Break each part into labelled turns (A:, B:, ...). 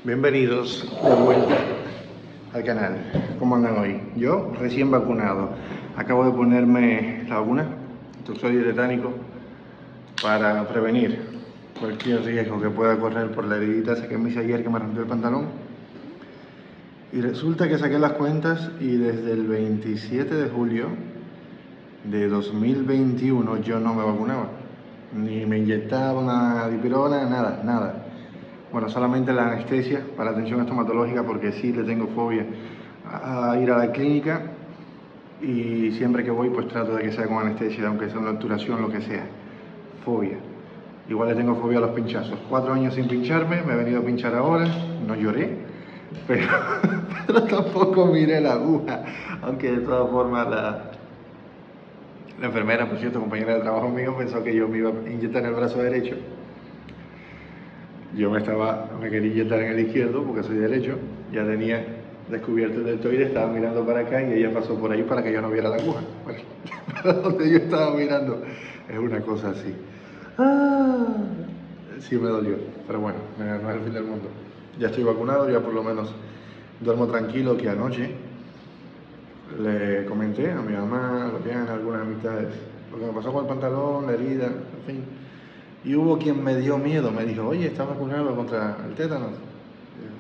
A: Bienvenidos de vuelta al canal. ¿Cómo andan hoy? Yo recién vacunado. Acabo de ponerme la vacuna, toxoide tetánico, para prevenir cualquier riesgo que pueda correr por la heridita esa que me hice ayer que me rompió el pantalón. Y resulta que saqué las cuentas y desde el 27 de julio de 2021 yo no me vacunaba. Ni me inyectaba una dipirona, nada. Bueno, solamente la anestesia para atención estomatológica porque sí le tengo fobia a ir a la clínica y siempre que voy pues trato de que sea con anestesia, aunque sea una obturación, lo que sea. Fobia. Igual le tengo fobia a los pinchazos. 4 años sin pincharme, me he venido a pinchar ahora, no lloré, pero, pero tampoco miré la aguja, aunque de todas formas la enfermera, por cierto, compañera de trabajo mío, pensó que yo me iba a inyectar en el brazo derecho. Yo me quería inyectar en el izquierdo porque soy derecho, ya tenía descubierto el deltoide, estaba mirando para acá y ella pasó por ahí para que yo no viera la aguja. Bueno, para donde yo estaba mirando es una cosa así. Sí me dolió, pero bueno, no es el fin del mundo. Ya estoy vacunado, ya por lo menos duermo tranquilo, que anoche le comenté a mi mamá, a Loriana, a algunas amistades, lo que me pasó con el pantalón, la herida, en fin. Y hubo quien me dio miedo, me dijo, oye, ¿estás vacunado contra el tétano?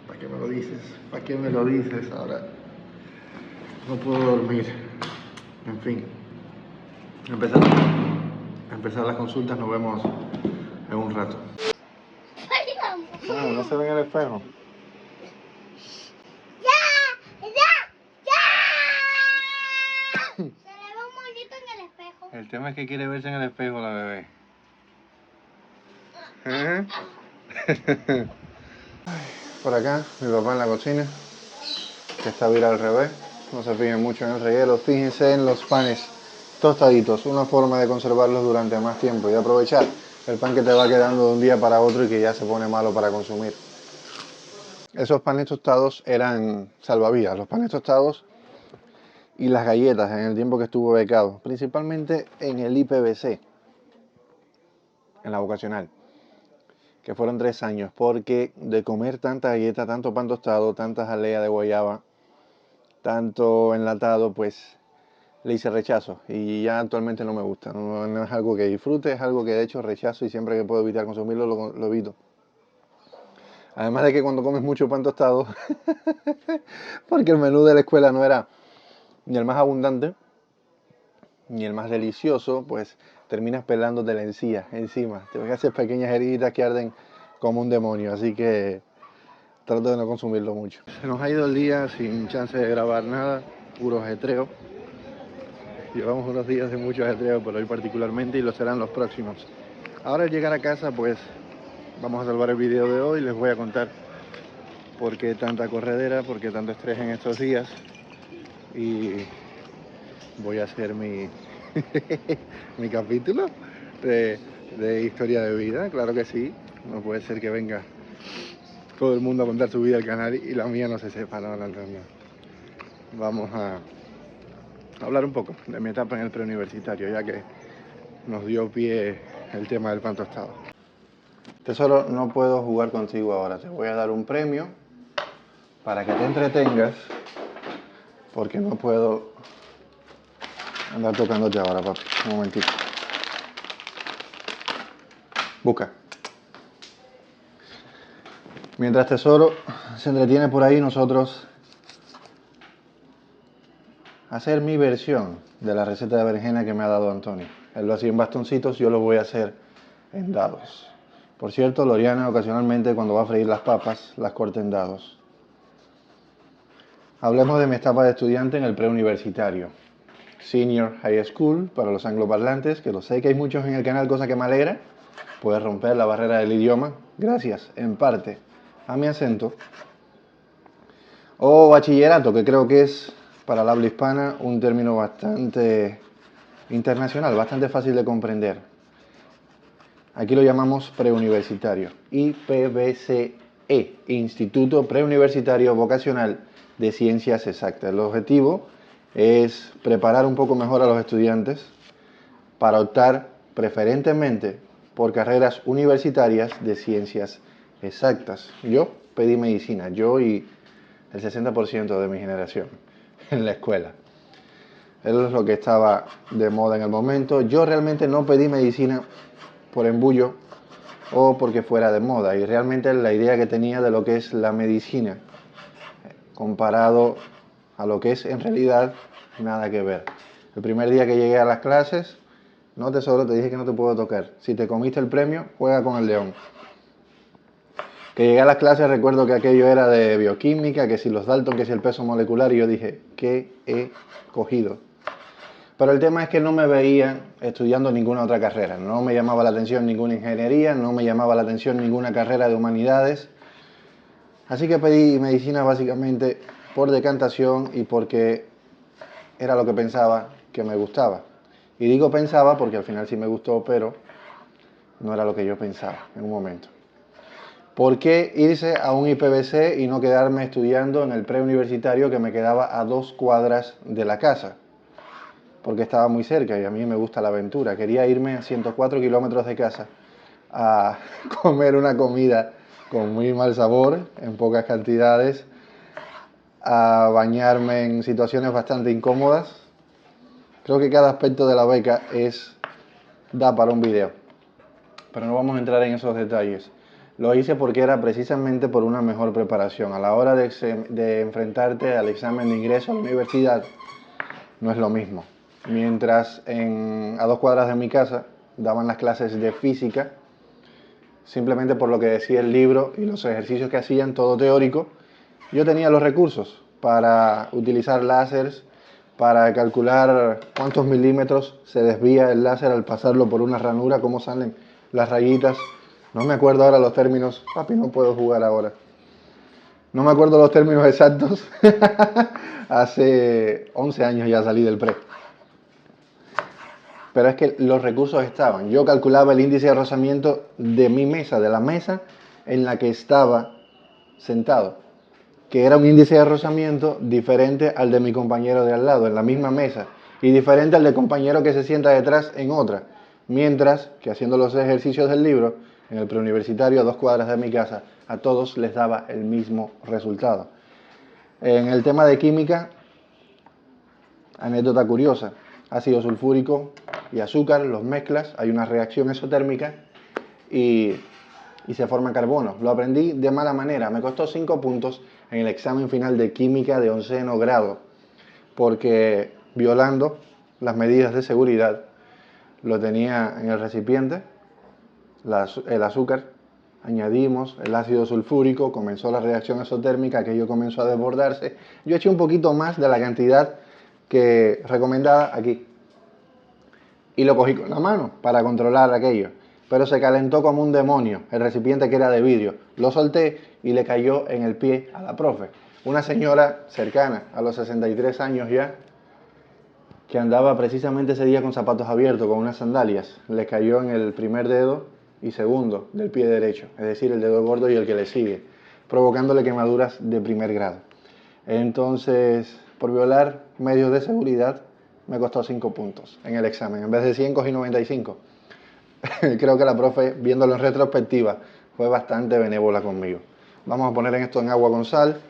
A: ¿Para qué me lo dices? ¿Para qué me lo dices? Ahora no puedo dormir. En fin, empezar las consultas, nos vemos en un rato. No se ve en el espejo.
B: Se le ve un moñito en el espejo.
A: El tema es que quiere verse en el espejo la bebé. ¿Eh? Por acá, mi papá en la cocina, que está virado al revés. No se fijen mucho en el reguero, fíjense en los panes tostaditos, una forma de conservarlos durante más tiempo y aprovechar el pan que te va quedando de un día para otro y que ya se pone malo para consumir. Esos panes tostados eran salvavidas, los panes tostados y las galletas en el tiempo que estuvo becado, principalmente en el IPBC, en la vocacional, que fueron 3 años, porque de comer tanta galleta, tanto pan tostado, tanta jalea de guayaba, tanto enlatado, pues le hice rechazo y ya actualmente no me gusta, no es algo que disfrute, es algo que de hecho rechazo y siempre que puedo evitar consumirlo lo evito. Además de que cuando comes mucho pan tostado, porque el menú de la escuela no era ni el más abundante, ni el más delicioso, pues terminas pelándote la encía encima. Te haces pequeñas heridas que arden como un demonio, así que trato de no consumirlo mucho. Se nos ha ido el día sin chance de grabar nada, puro ajetreo. Llevamos unos días de mucho ajetreo por hoy particularmente y lo serán los próximos. Ahora al llegar a casa pues vamos a salvar el video de hoy, les voy a contar por qué tanta corredera, por qué tanto estrés en estos días y voy a hacer mi, mi capítulo de historia de vida, claro que sí, no puede ser que venga todo el mundo a contar su vida al canal y la mía no se sepa, no. Vamos a hablar un poco de mi etapa en el preuniversitario, ya que nos dio pie el tema del pan tostado. Tesoro, no puedo jugar contigo ahora, te voy a dar un premio para que te entretengas, porque no puedo andar tocándote ahora, papi. Un momentito. Busca. Mientras Tesoro se entretiene por ahí, nosotros hacer mi versión de la receta de berenjena que me ha dado Antonio. Él lo hacía en bastoncitos, yo lo voy a hacer en dados. Por cierto, Loriana ocasionalmente cuando va a freír las papas, las corta en dados. Hablemos de mi etapa de estudiante en el preuniversitario. Senior High School, para los angloparlantes, que lo sé que hay muchos en el canal, cosa que me alegra. Puedes romper la barrera del idioma, gracias, en parte, a mi acento. O bachillerato, que creo que es, para el habla hispana, un término bastante internacional, bastante fácil de comprender. Aquí lo llamamos preuniversitario. IPBCE, Instituto Preuniversitario Vocacional de Ciencias Exactas. El objetivo es preparar un poco mejor a los estudiantes para optar preferentemente por carreras universitarias de ciencias exactas. Yo pedí medicina, yo y el 60% de mi generación en la escuela. Eso es lo que estaba de moda en el momento. Yo realmente no pedí medicina por embullo o porque fuera de moda, y realmente la idea que tenía de lo que es la medicina comparado a lo que es en realidad, nada que ver. El primer día que llegué a las clases, no tesoro, te dije que no te puedo tocar. Si te comiste el premio, juega con el león. Que llegué a las clases, recuerdo que aquello era de bioquímica, que si los Dalton, que si el peso molecular, y yo dije, ¿qué he cogido? Pero el tema es que no me veía estudiando ninguna otra carrera. No me llamaba la atención ninguna ingeniería, no me llamaba la atención ninguna carrera de humanidades. Así que pedí medicina básicamente por decantación y porque era lo que pensaba que me gustaba. Y digo pensaba porque al final sí me gustó, pero no era lo que yo pensaba en un momento. ¿Por qué irse a un IPVC y no quedarme estudiando en el preuniversitario que me quedaba a 2 cuadras de la casa? Porque estaba muy cerca y a mí me gusta la aventura. Quería irme a 104 kilómetros de casa a comer una comida con muy mal sabor, en pocas cantidades, a bañarme en situaciones bastante incómodas. Creo que cada aspecto de la beca da para un video, pero no vamos a entrar en esos detalles. Lo hice porque era precisamente por una mejor preparación. A la hora de enfrentarte al examen de ingreso a la universidad, no es lo mismo. Mientras a 2 cuadras de mi casa daban las clases de física, simplemente por lo que decía el libro y los ejercicios que hacían, todo teórico, yo tenía los recursos para utilizar láseres, para calcular cuántos milímetros se desvía el láser al pasarlo por una ranura, cómo salen las rayitas. No me acuerdo ahora los términos, papi, no puedo jugar ahora. No me acuerdo los términos exactos. Hace 11 años ya salí del pre. Pero es que los recursos estaban. Yo calculaba el índice de rozamiento de mi mesa, de la mesa en la que estaba sentado, que era un índice de rozamiento diferente al de mi compañero de al lado, en la misma mesa, y diferente al del compañero que se sienta detrás en otra. Mientras que haciendo los ejercicios del libro, en el preuniversitario a 2 cuadras de mi casa, a todos les daba el mismo resultado. En el tema de química, anécdota curiosa, ácido sulfúrico y azúcar, los mezclas, hay una reacción exotérmica y se forma carbono. Lo aprendí de mala manera, me costó 5 puntos en el examen final de química de 11º grado, porque violando las medidas de seguridad, lo tenía en el recipiente, el azúcar, añadimos el ácido sulfúrico, comenzó la reacción exotérmica, aquello comenzó a desbordarse. Yo eché un poquito más de la cantidad que recomendada aquí y lo cogí con la mano para controlar aquello, pero se calentó como un demonio el recipiente, que era de vidrio. Lo solté y le cayó en el pie a la profe, una señora cercana a los 63 años ya, que andaba precisamente ese día con zapatos abiertos, con unas sandalias. Le cayó en el primer dedo y segundo del pie derecho, es decir, el dedo gordo y el que le sigue, provocándole quemaduras de primer grado. Entonces, por violar medios de seguridad, me costó 5 puntos en el examen. En vez de 100 cogí 95. Creo que la profe, viéndolo en retrospectiva, fue bastante benévola conmigo. Vamos a poner esto en agua con sal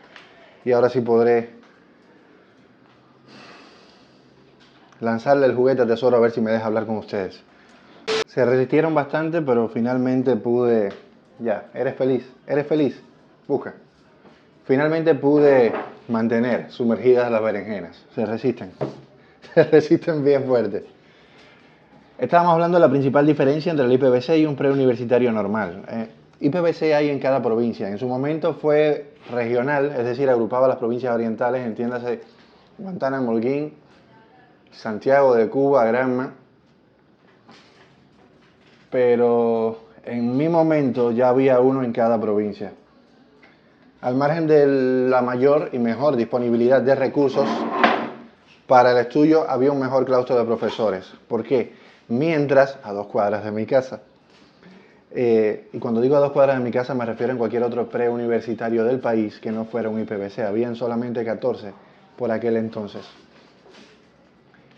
A: y ahora sí podré lanzarle el juguete a Tesoro a ver si me deja hablar con ustedes. Se resistieron bastante, pero finalmente pude... Ya, ¿eres feliz? ¿Eres feliz? Busca. Finalmente pude mantener sumergidas las berenjenas. Se resisten. Se resisten bien fuerte. Estábamos hablando de la principal diferencia entre el IPVC y un preuniversitario normal. IPVC hay en cada provincia. En su momento fue regional, es decir, agrupaba las provincias orientales, entiéndase Guantánamo, Holguín, Santiago de Cuba, Granma. Pero en mi momento ya había uno en cada provincia. Al margen de la mayor y mejor disponibilidad de recursos para el estudio, había un mejor claustro de profesores. ¿Por qué? Mientras, a 2 cuadras de mi casa, y cuando digo a 2 cuadras de mi casa me refiero a cualquier otro preuniversitario del país que no fuera un IPVC, habían solamente 14 por aquel entonces.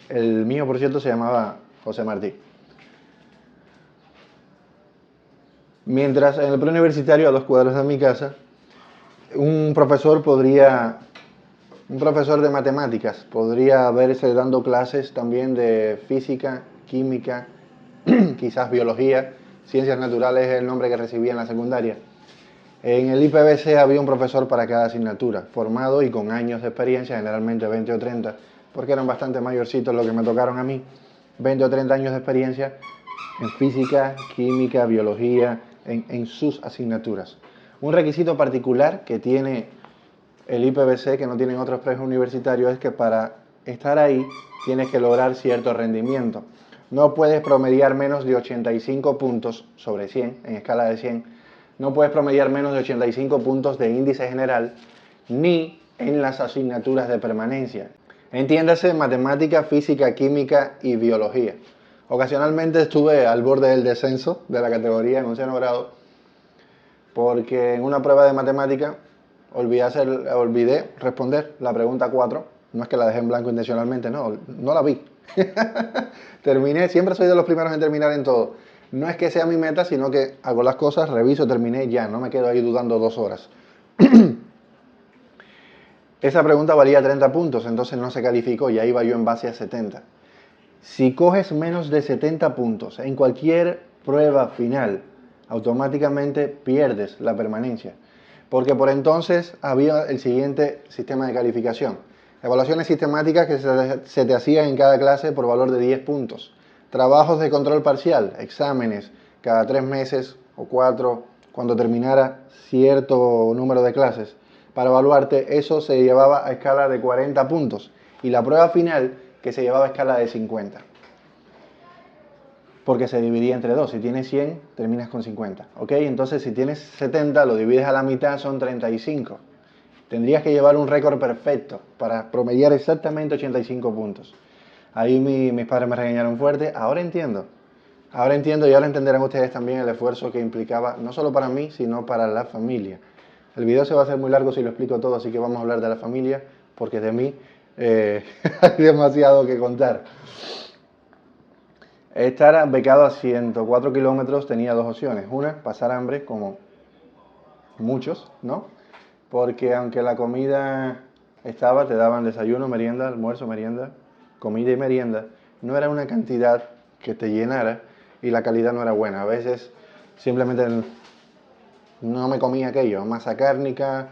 A: El mío, por cierto, se llamaba José Martí. Mientras en el preuniversitario a 2 cuadras de mi casa un profesor de matemáticas podría verse dando clases también de física, química, quizás biología, ciencias naturales es el nombre que recibía en la secundaria. En el IPBC había un profesor para cada asignatura, formado y con años de experiencia, generalmente 20 o 30, porque eran bastante mayorcitos los que me tocaron a mí, 20 o 30 años de experiencia en física, química, biología, en sus asignaturas. Un requisito particular que tiene el IPBC, que no tienen otros preuniversitarios, es que para estar ahí tienes que lograr cierto rendimiento. No puedes promediar menos de 85 puntos sobre 100, en escala de 100. No puedes promediar menos de 85 puntos de índice general, ni en las asignaturas de permanencia. Entiéndase matemática, física, química y biología. Ocasionalmente estuve al borde del descenso de la categoría en 11º grado, porque en una prueba de matemática olvidé responder la pregunta 4. No es que la dejé en blanco intencionalmente, no la vi. Terminé, siempre soy de los primeros en terminar en todo. No es que sea mi meta, sino que hago las cosas, reviso, terminé ya, no me quedo ahí dudando 2 horas. Esa pregunta valía 30 puntos, entonces no se calificó, ya iba yo en base a 70. Si coges menos de 70 puntos en cualquier prueba final, automáticamente pierdes la permanencia. Porque por entonces había el siguiente sistema de calificación. Evaluaciones sistemáticas que se te hacían en cada clase por valor de 10 puntos. Trabajos de control parcial, exámenes cada 3 meses o 4, cuando terminara cierto número de clases. Para evaluarte, eso se llevaba a escala de 40 puntos. Y la prueba final, que se llevaba a escala de 50. Porque se dividía entre 2. Si tienes 100, terminas con 50. ¿Ok? Entonces, si tienes 70, lo divides a la mitad, son 35. Tendrías que llevar un récord perfecto para promediar exactamente 85 puntos. Ahí mis padres me regañaron fuerte. Ahora entiendo y ahora entenderán ustedes también el esfuerzo que implicaba, no solo para mí, sino para la familia. El video se va a hacer muy largo si lo explico todo, así que vamos a hablar de la familia, porque de mí hay demasiado que contar. Estar becado a 104 kilómetros tenía 2 opciones. Una, pasar hambre, como muchos, ¿no? Porque aunque la comida estaba, te daban desayuno, merienda, almuerzo, merienda, comida y merienda, no era una cantidad que te llenara y la calidad no era buena. A veces simplemente no me comía aquello, masa cárnica,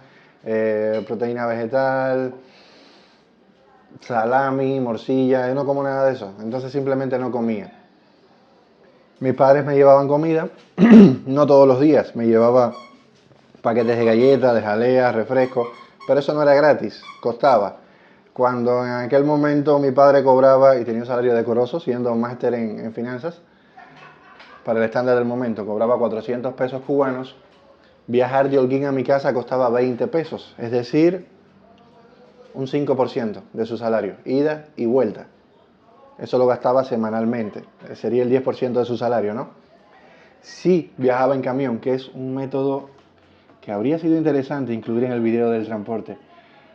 A: proteína vegetal, salami, morcilla, yo no como nada de eso, entonces simplemente no comía. Mis padres me llevaban comida, no todos los días, me llevaba paquetes de galletas, de jaleas, refrescos, pero eso no era gratis, costaba. Cuando en aquel momento mi padre cobraba y tenía un salario decoroso, siendo máster en finanzas, para el estándar del momento, cobraba 400 pesos cubanos, viajar de Holguín a mi casa costaba 20 pesos, es decir, un 5% de su salario, ida y vuelta. Eso lo gastaba semanalmente, sería el 10% de su salario, ¿no? Si viajaba en camión, que es un método que habría sido interesante incluir en el video del transporte.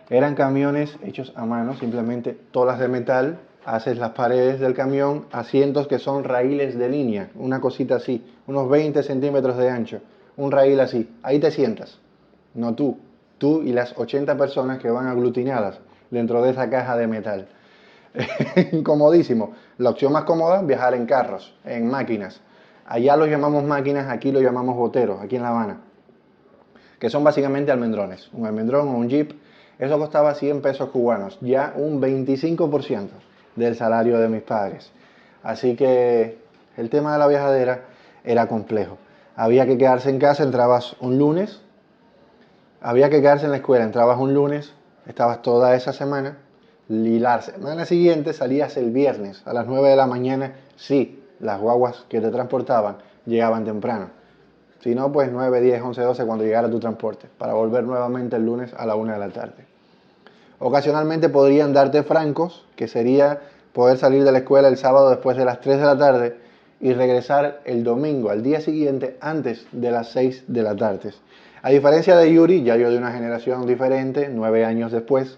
A: Eran camiones hechos a mano, simplemente tolas de metal, haces las paredes del camión, asientos que son raíles de línea, una cosita así, unos 20 centímetros de ancho, un raíl así, ahí te sientas, no tú y las 80 personas que van aglutinadas dentro de esa caja de metal. Incomodísimo. La opción más cómoda, viajar en carros, en máquinas. Allá los llamamos máquinas, aquí lo llamamos boteros, aquí en La Habana, que son básicamente almendrones, un almendrón o un jeep. Eso costaba 100 pesos cubanos, ya un 25% del salario de mis padres. Así que el tema de la viajadera era complejo. Había que quedarse en casa, entrabas un lunes, había que quedarse en la escuela, entrabas un lunes, estabas toda esa semana, y la semana siguiente salías el viernes a las 9 de la mañana, sí, las guaguas que te transportaban llegaban temprano. Si no, pues 9, 10, 11, 12 cuando llegara tu transporte, para volver nuevamente el lunes a la 1 de la tarde. Ocasionalmente podrían darte francos, que sería poder salir de la escuela el sábado después de las 3 de la tarde y regresar el domingo, al día siguiente, antes de las 6 de la tarde. A diferencia de Yuri, ya yo de una generación diferente, 9 años después,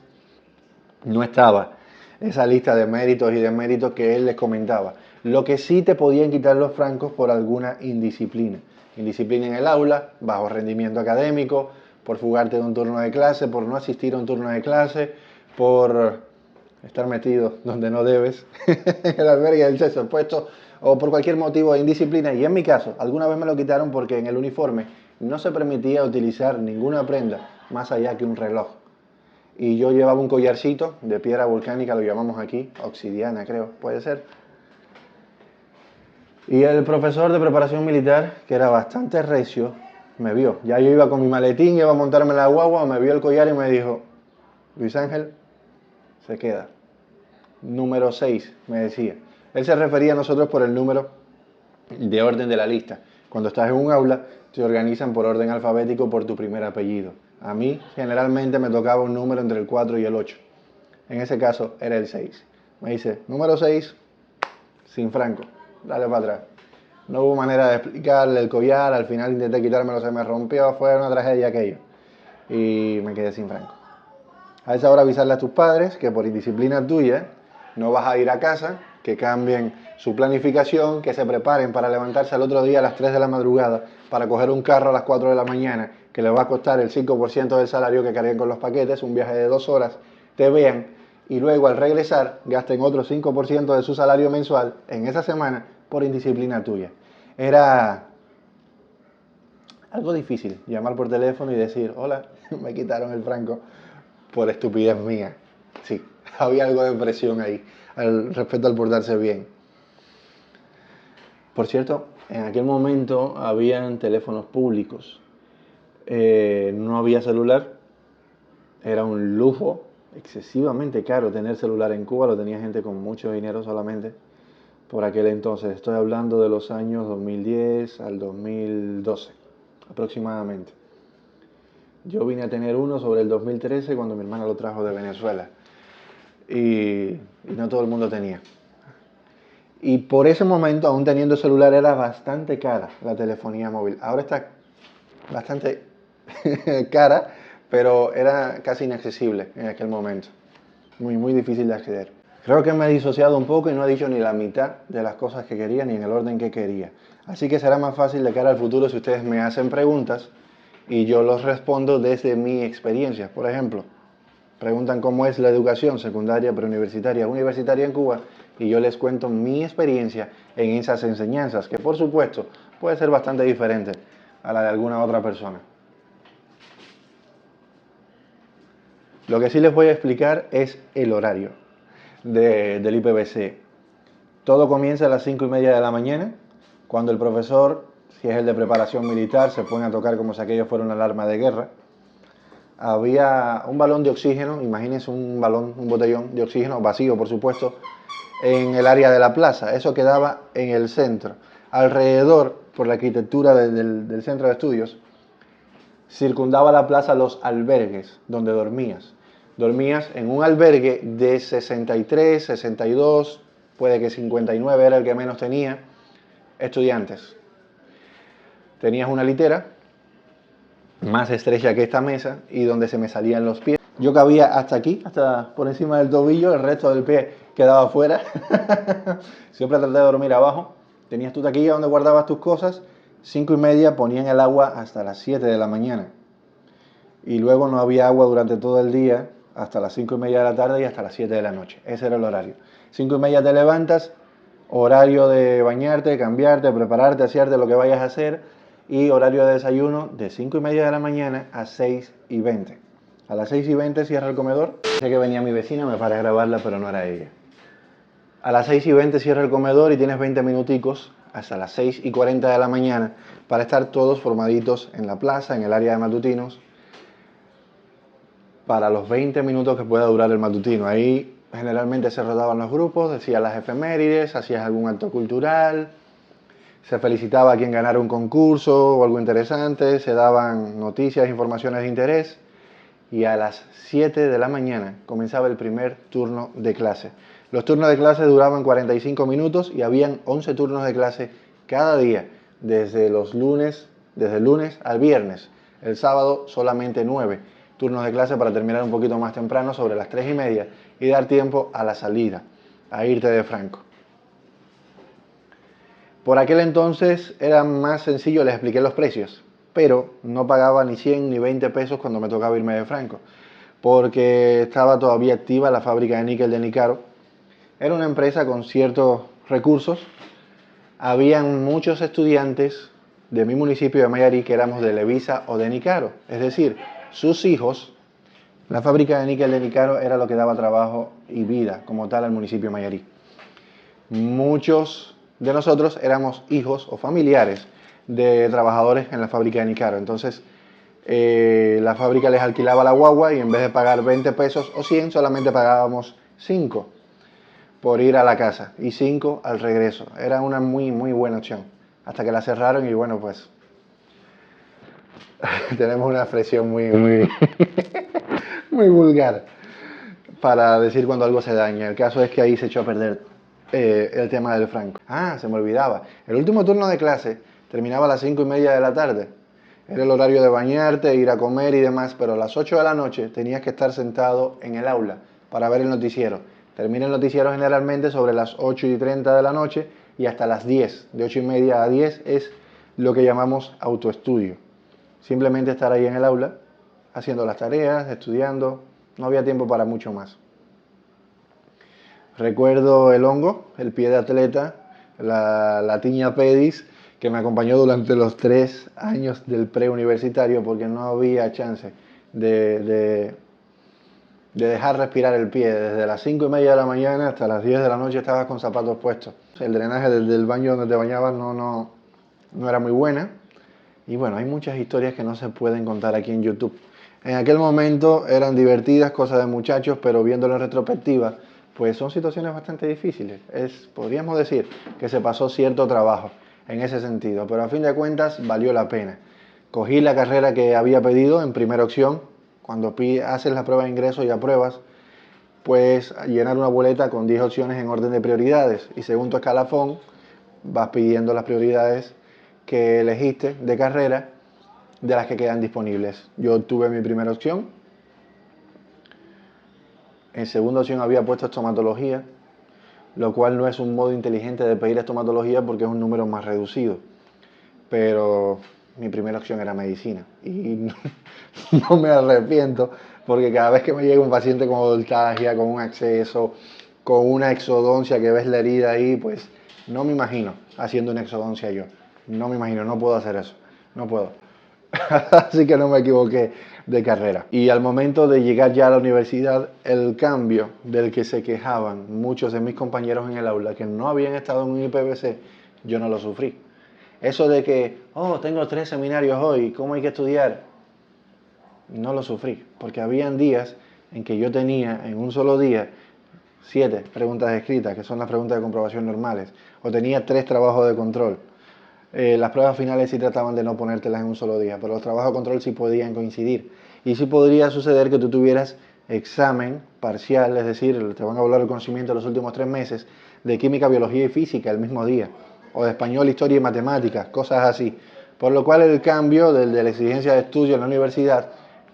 A: no estaba esa lista de méritos y deméritos que él les comentaba. Lo que sí te podían quitar los francos por alguna indisciplina. Indisciplina en el aula, bajo rendimiento académico, por fugarte de un turno de clase, por no asistir a un turno de clase, por estar metido donde no debes, en el albergue del sexo opuesto, o por cualquier motivo de indisciplina. Y en mi caso, alguna vez me lo quitaron porque en el uniforme no se permitía utilizar ninguna prenda más allá que un reloj. Y yo llevaba un collarcito de piedra volcánica, lo llamamos aquí, obsidiana creo, puede ser. Y el profesor de preparación militar, que era bastante recio, me vio. Ya yo iba con mi maletín, iba a montarme en la guagua, me vio el collar y me dijo: Luis Ángel, se queda. Número 6, me decía. Él se refería a nosotros por el número de orden de la lista. Cuando estás en un aula, te organizan por orden alfabético por tu primer apellido. A mí, generalmente, me tocaba un número entre el 4 y el 8. En ese caso, era el 6. Me dice, número 6, sin franco, dale para atrás. No hubo manera de explicarle el collar, al final intenté quitármelo, se me rompió, fue una tragedia aquello. Y me quedé sin franco. A esa hora avisarle a tus padres que por indisciplina tuya no vas a ir a casa, que cambien su planificación, que se preparen para levantarse al otro día a las 3 de la madrugada para coger un carro a las 4 de la mañana, que les va a costar el 5% del salario que carguen con los paquetes, un viaje de 2 horas, te vean y luego al regresar gasten otro 5% de su salario mensual en esa semana por indisciplina tuya. Era algo difícil llamar por teléfono y decir, hola, me quitaron el franco por estupidez mía. Sí, había algo de presión ahí respecto al portarse bien. Por cierto, en aquel momento habían teléfonos públicos. No había celular. Era un lujo excesivamente caro tener celular en Cuba. Lo tenía gente con mucho dinero solamente por aquel entonces. Estoy hablando de los años 2010 al 2012 aproximadamente. Yo vine a tener uno sobre el 2013 cuando mi hermana lo trajo de Venezuela. Y no todo el mundo tenía. Y por ese momento, aún teniendo celular, era bastante cara la telefonía móvil. Ahora está bastante cara, pero era casi inaccesible en aquel momento. Muy, muy difícil de acceder. Creo que me he disociado un poco y no he dicho ni la mitad de las cosas que quería ni en el orden que quería. Así que será más fácil de cara al futuro si ustedes me hacen preguntas y yo los respondo desde mi experiencia. Por ejemplo, preguntan cómo es la educación secundaria, preuniversitaria, universitaria en Cuba y yo les cuento mi experiencia en esas enseñanzas, que por supuesto puede ser bastante diferente a la de alguna otra persona. Lo que sí les voy a explicar es el horario del IPBC. Todo comienza a las 5:30 de la mañana, cuando el profesor, si es el de preparación militar, se pone a tocar como si aquello fuera una alarma de guerra. Había un balón de oxígeno, imagínense un botellón de oxígeno, vacío por supuesto, en el área de la plaza. Eso quedaba en el centro. Alrededor, por la arquitectura del centro de estudios, circundaba la plaza los albergues donde dormías. Dormías en un albergue de 63, 62, puede que 59 era el que menos tenía, estudiantes. Tenías una litera más estrecha que esta mesa y donde se me salían los pies. Yo cabía hasta aquí, hasta por encima del tobillo, el resto del pie quedaba afuera. Siempre traté de dormir abajo. Tenías tu taquilla donde guardabas tus cosas. 5:30 ponían el agua hasta las 7 de la mañana. Y luego no había agua durante todo el día, hasta las 5:30 de la tarde y hasta las 7 de la noche. Ese era el horario. 5:30 te levantas, horario de bañarte, cambiarte, prepararte, hacerte lo que vayas a hacer. Y horario de desayuno de 5:30 de la mañana a 6:20. A las 6:20 cierra el comedor. Sé que venía mi vecina, me paré a grabarla, pero no era ella. A las 6:20 cierra el comedor y tienes 20 minuticos hasta las 6:40 de la mañana para estar todos formaditos en la plaza, en el área de matutinos, para los 20 minutos que pueda durar el matutino. Ahí generalmente se rodaban los grupos, decías las efemérides, hacías algún acto cultural, se felicitaba a quien ganara un concurso o algo interesante, se daban noticias, informaciones de interés y a las 7 de la mañana comenzaba el primer turno de clase. Los turnos de clase duraban 45 minutos y habían 11 turnos de clase cada día, desde el lunes al viernes. El sábado solamente 9 turnos de clase para terminar un poquito más temprano, sobre las 3:30, y dar tiempo a la salida, a irte de franco. Por aquel entonces era más sencillo, les expliqué los precios. pero no pagaba ni 100 ni 20 pesos cuando me tocaba irme de Franco, porque estaba todavía activa la fábrica de níquel de Nicaro. Era una empresa con ciertos recursos. Habían muchos estudiantes de mi municipio de Mayarí que éramos de Levisa o de Nicaro, es decir, sus hijos. La fábrica de níquel de Nicaro era lo que daba trabajo y vida como tal al municipio de Mayarí. Muchos de nosotros éramos hijos o familiares de trabajadores en la fábrica de Nicaro. Entonces, la fábrica les alquilaba la guagua y en vez de pagar 20 pesos o 100, solamente pagábamos 5 por ir a la casa y 5 al regreso. Era una muy buena opción. Hasta que la cerraron y bueno, pues tenemos una expresión muy vulgar para decir cuando algo se daña. El caso es que ahí se echó a perder el tema del Franco. Ah, se me olvidaba. El último turno de clase terminaba a las 5:30 de la tarde. Era el horario de bañarte, ir a comer y demás, pero a las 8 de la noche tenías que estar sentado en el aula para ver el noticiero. Termina el noticiero generalmente sobre las 8:30 de la noche y hasta las 10. De 8:30 a 10 es lo que llamamos autoestudio. Simplemente estar ahí en el aula, haciendo las tareas, estudiando. No había tiempo para mucho más. Recuerdo el hongo, el pie de atleta, la tiña pedis, que me acompañó durante los 3 años del preuniversitario porque no había chance de dejar respirar el pie. Desde las 5:30 de la mañana hasta las 10 de la noche estabas con zapatos puestos. El drenaje del baño donde te bañabas no era muy buena. Y bueno, hay muchas historias que no se pueden contar aquí en YouTube. En aquel momento eran divertidas, cosas de muchachos, pero viéndolo en retrospectiva, pues son situaciones bastante difíciles. Podríamos decir que se pasó cierto trabajo en ese sentido, pero a fin de cuentas valió la pena. Cogí la carrera que había pedido en primera opción. Cuando haces la prueba de ingreso y apruebas, pues llenar una boleta con 10 opciones en orden de prioridades y según tu escalafón vas pidiendo las prioridades que elegiste de carrera de las que quedan disponibles. Yo obtuve mi primera opción. En segunda opción había puesto estomatología, lo cual no es un modo inteligente de pedir estomatología porque es un número más reducido. Pero mi primera opción era medicina y no me arrepiento porque cada vez que me llega un paciente con odontalgia, con un acceso, con una exodoncia que ves la herida ahí, pues no me imagino haciendo una exodoncia yo. No me imagino, no puedo hacer eso, no puedo. Así que no me equivoqué de carrera. Y al momento de llegar ya a la universidad, el cambio del que se quejaban muchos de mis compañeros en el aula que no habían estado en un IPVC, yo no lo sufrí. Eso de que, oh, tengo 3 seminarios hoy, ¿cómo hay que estudiar? No lo sufrí, porque habían días en que yo tenía en un solo día 7 preguntas escritas, que son las preguntas de comprobación normales, o tenía 3 trabajos de control. Las pruebas finales sí trataban de no ponértelas en un solo día, pero los trabajos de control sí podían coincidir. Y sí podría suceder que tú tuvieras examen parcial, es decir, te van a evaluar el conocimiento de los últimos 3 meses de química, biología y física el mismo día, o de español, historia y matemáticas, cosas así. Por lo cual el cambio de la exigencia de estudio en la universidad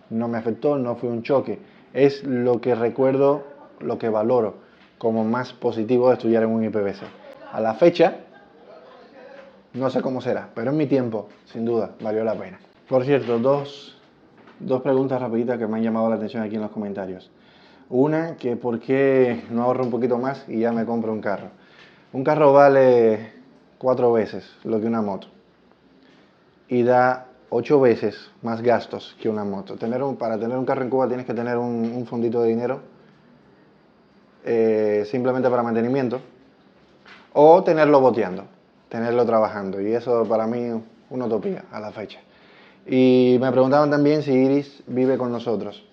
A: no me afectó, no fue un choque. Es lo que recuerdo, lo que valoro como más positivo de estudiar en un IPVC. A la fecha, no sé cómo será, pero en mi tiempo, sin duda, valió la pena. Por cierto, dos preguntas rapiditas que me han llamado la atención aquí en los comentarios. Una, que por qué no ahorro un poquito más y ya me compro un carro. Un carro vale 4 veces lo que una moto y da 8 veces más gastos que una moto. Para tener un carro en Cuba tienes que tener un fondito de dinero simplemente para mantenimiento o tenerlo boteando, tenerlo trabajando, y eso para mí es una utopía a la fecha. Y me preguntaban también si Iris vive con nosotros.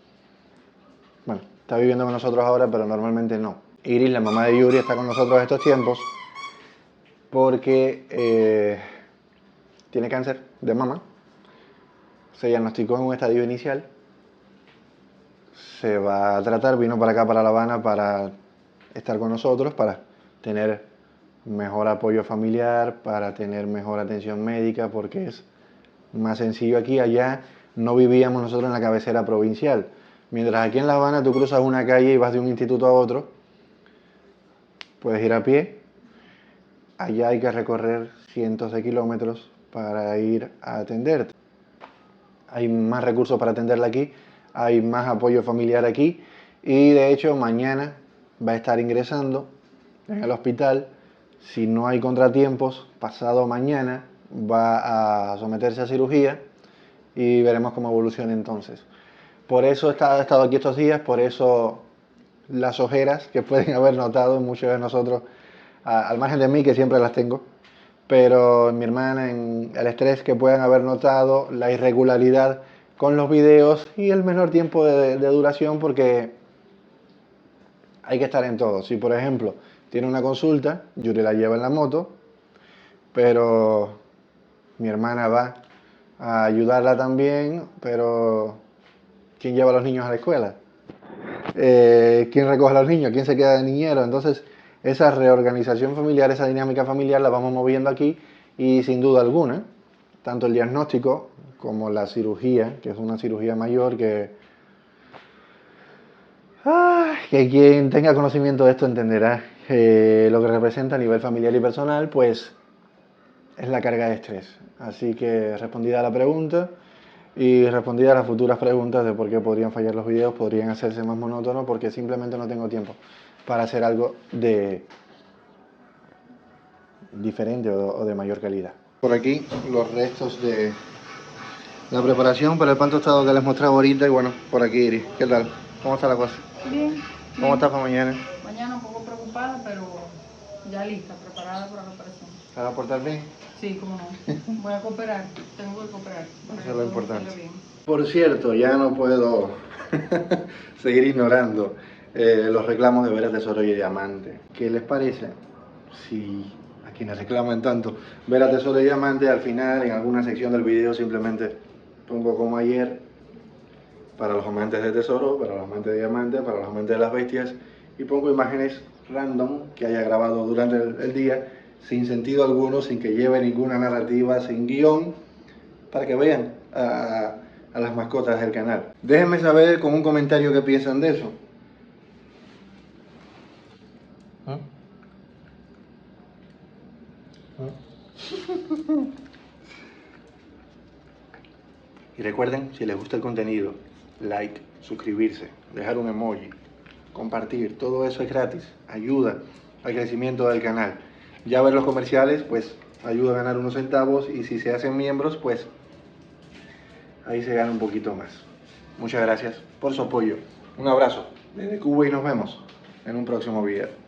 A: Bueno, está viviendo con nosotros ahora, pero normalmente no. Iris, la mamá de Yuri, está con nosotros estos tiempos porque tiene cáncer de mama. Se diagnosticó en un estadio inicial. Se va a tratar, vino para acá, para La Habana, para estar con nosotros, para tener mejor apoyo familiar, para tener mejor atención médica, porque es más sencillo aquí. Allá no vivíamos nosotros en la cabecera provincial. Mientras aquí en La Habana tú cruzas una calle y vas de un instituto a otro, puedes ir a pie. Allá hay que recorrer cientos de kilómetros para ir a atenderte. hay más recursos para atenderla aquí, hay más apoyo familiar aquí y de hecho mañana va a estar ingresando en el hospital. Si no hay contratiempos, pasado mañana va a someterse a cirugía y veremos cómo evoluciona entonces. Por eso he estado aquí estos días, por eso las ojeras que pueden haber notado en muchos de nosotros, al margen de mí que siempre las tengo, pero en mi hermana, en el estrés que puedan haber notado, la irregularidad con los videos y el menor tiempo de duración, porque hay que estar en todo. Si por ejemplo tiene una consulta, Yuri la lleva en la moto, pero mi hermana va a ayudarla también, pero ¿quién lleva a los niños a la escuela? ¿Quién recoge a los niños? ¿Quién se queda de niñero? Entonces, esa reorganización familiar, esa dinámica familiar la vamos moviendo aquí y sin duda alguna, tanto el diagnóstico como la cirugía, que es una cirugía mayor que quien tenga conocimiento de esto entenderá lo que representa a nivel familiar y personal, pues es la carga de estrés. Así que respondida a la pregunta y respondida a las futuras preguntas de por qué podrían fallar los videos, podrían hacerse más monótonos, porque simplemente no tengo tiempo para hacer algo de diferente o de mayor calidad. Por aquí los restos de la preparación para el pan tostado que les mostraba ahorita y bueno, por aquí Iris, ¿qué tal? ¿Cómo está la cosa?
C: Bien.
A: ¿Cómo está para mañana?
C: Mañana un poco preocupada, pero ya lista, preparada para la operación.
A: ¿Se va a portar bien?
C: Sí, cómo no. Voy a cooperar, tengo que cooperar.
A: Eso es lo importante. Por cierto, ya no puedo seguir ignorando los reclamos de Vera Tesoro y Diamante. ¿Qué les parece? Si a quienes reclaman tanto Vera Tesoro y Diamante, al final en alguna sección del video simplemente pongo como ayer para los amantes de tesoro, para los amantes de diamante, para los amantes de las bestias, y pongo imágenes random que haya grabado durante el día, sin sentido alguno, sin que lleve ninguna narrativa, sin guión, para que vean a las mascotas del canal. Déjenme saber con un comentario qué piensan de eso. Y recuerden, si les gusta el contenido, like, suscribirse, dejar un emoji, compartir, todo eso es gratis, ayuda al crecimiento del canal. Ya ver los comerciales, pues ayuda a ganar unos centavos, y si se hacen miembros, pues ahí se gana un poquito más. Muchas gracias por su apoyo. Un abrazo desde Cuba y nos vemos en un próximo video.